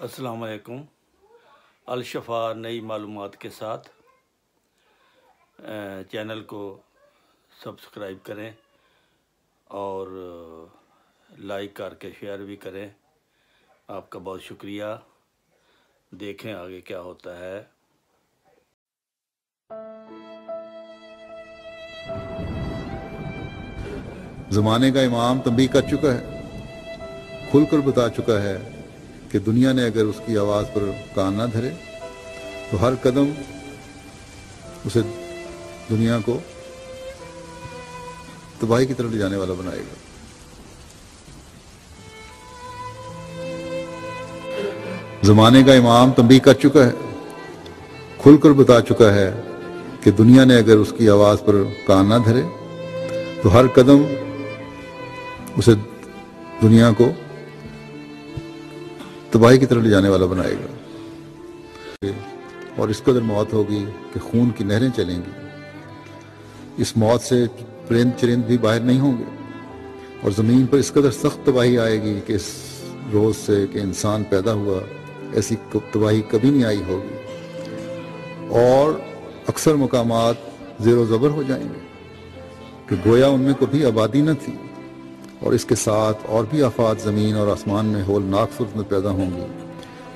السلام علیکم۔ الشفا نئی معلومات کے ساتھ چینل کو سبسکرائب کریں اور لائک کر کے شیئر بھی کریں۔ آپ کا بہت شکریہ۔ دیکھیں آگے کیا ہوتا ہے۔ زمانے کا امام تنبیہ کر چکا ہے، کھل کر بتا چکا ہے کہ دنیا نے اگر اس کی آواز پر کان نہ دھرے تو ہر قدم اسے دنیا کو تباہی کی طرف لے جانے والا بنائے گا۔ زمانے کا امام تنبیہ کر چکا ہے، کھل کر بتا چکا ہے کہ دنیا نے اگر اس کی آواز پر کان نہ دھرے تو ہر قدم اسے دنیا کو تباہی کی طرف لے جانے والا بنائے گا، اور اس قدر موت ہوگی کہ خون کی نہریں چلیں گی۔ اس موت سے پرند چرند بھی باہر نہیں ہوں گے، اور زمین پر اس قدر سخت تباہی آئے گی کہ اس روز سے کہ انسان پیدا ہوا ایسی تباہی کبھی نہیں آئی ہوگی، اور اکثر مقامات زیر و زبر ہو جائیں گے کہ گویا ان میں کبھی آبادی نہ تھی، اور اس کے ساتھ اور بھی آفات زمین اور آسمان میں ہولناک صورت میں پیدا ہوں گی،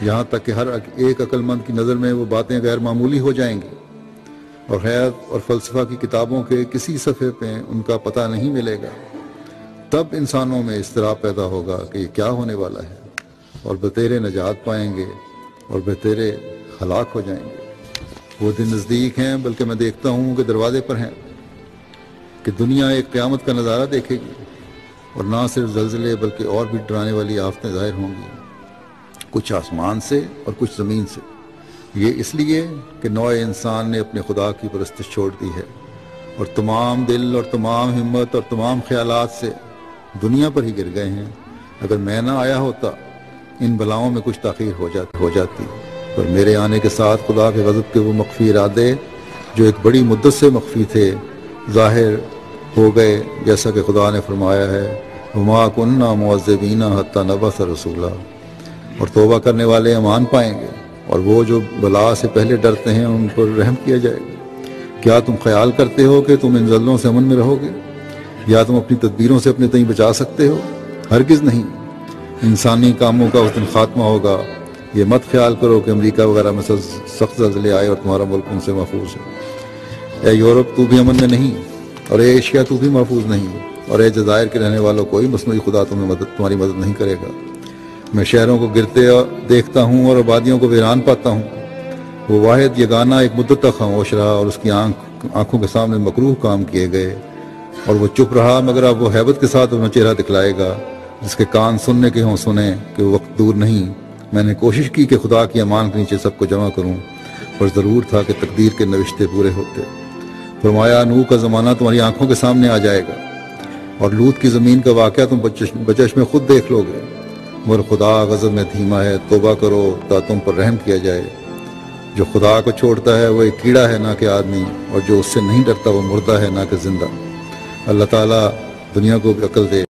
یہاں تک کہ ہر ایک عقل مند کی نظر میں وہ باتیں غیر معمولی ہو جائیں گی، اور خیال اور فلسفہ کی کتابوں کے کسی صفحے پہ ان کا پتہ نہیں ملے گا۔ تب انسانوں میں اضطراب پیدا ہوگا کہ یہ کیا ہونے والا ہے، اور بتیرے نجات پائیں گے اور بتیرے ہلاک ہو جائیں گے۔ وہ دن نزدیک ہیں، بلکہ میں دیکھتا ہوں کہ دروازے پر ہیں، کہ دنیا ایک قیامت کا نظارہ دیکھے گی، اور نہ صرف زلزلے بلکہ اور بھی ڈرانے والی آفتیں ظاہر ہوں گی، کچھ آسمان سے اور کچھ زمین سے۔ یہ اس لیے کہ نوع انسان نے اپنے خدا کی پرستش چھوڑ دی ہے، اور تمام دل اور تمام ہمت اور تمام خیالات سے دنیا پر ہی گر گئے ہیں۔ اگر میں نہ آیا ہوتا ان بلاؤں میں کچھ تاخیر ہو جاتی، اور میرے آنے کے ساتھ خدا کے غضب کے وہ مخفی ارادے جو ایک بڑی مدت سے مخفی تھے ظاہر ہو گئے، جیسا کہ خدا نے فرمایا ہے وَمَا كُنَّا مُعَذِّبِينَ حَتَّى نَبْعَثَ رَسُولًا، اور توبہ کرنے والے امان پائیں گے، اور وہ جو بلا سے پہلے ڈرتے ہیں ان پر رحم کیا جائے گا۔ کیا تم خیال کرتے ہو کہ تم ان زلزلوں سے امن میں رہو گے، یا تم اپنی تدبیروں سے اپنے تئیں بچا سکتے ہو؟ ہرگز نہیں۔ انسانی کاموں کا اس دن خاتمہ ہوگا۔ یہ مت خیال کرو کہ امریکہ وغیرہ میں سخت زلزلے آئے اور تمہارا ملک ان سے محفوظ ہے۔ اے یورپ تو بھی امن میں نہیں، اور اے ایشیا تو بھی محفوظ نہیں، اور اے جزائر کے رہنے والوں کوئی مصنوعی خدا تمہاری مدد نہیں کرے گا۔ میں شہروں کو گرتے دیکھتا ہوں اور آبادیوں کو ویران پاتا ہوں۔ وہ واحد یگانہ ایک مدت تک خاموش رہا، اور اس کی آنکھوں کے سامنے مکروہ کام کیے گئے، اور وہ چپ رہا، مگر اب وہ ہیبت کے ساتھ اپنا چہرہ دکھلائے گا۔ جس کے کان سننے کے ہوں سنیں کہ وہ وقت دور نہیں۔ میں نے کوشش کی کہ خدا کی امان کے نیچے سب کو جمع کروں، پر ضرور تھا کہ تقدیر کے نوشتے پورے ہوتے۔ فرمایا نوح کا زمانہ تمہاری آنکھوں کے سامنے آ جائے گا، اور لوط کی زمین کا واقعہ تم بچش میں خود دیکھ لو گے، مگر خدا غضب میں دھیما ہے، توبہ کرو تا تم پر رحم کیا جائے۔ جو خدا کو چھوڑتا ہے وہ ایک کیڑا ہے نہ کہ آدمی، اور جو اس سے نہیں ڈرتا وہ مردہ ہے نہ کہ زندہ۔ اللہ تعالیٰ دنیا کو بھی عقل دے۔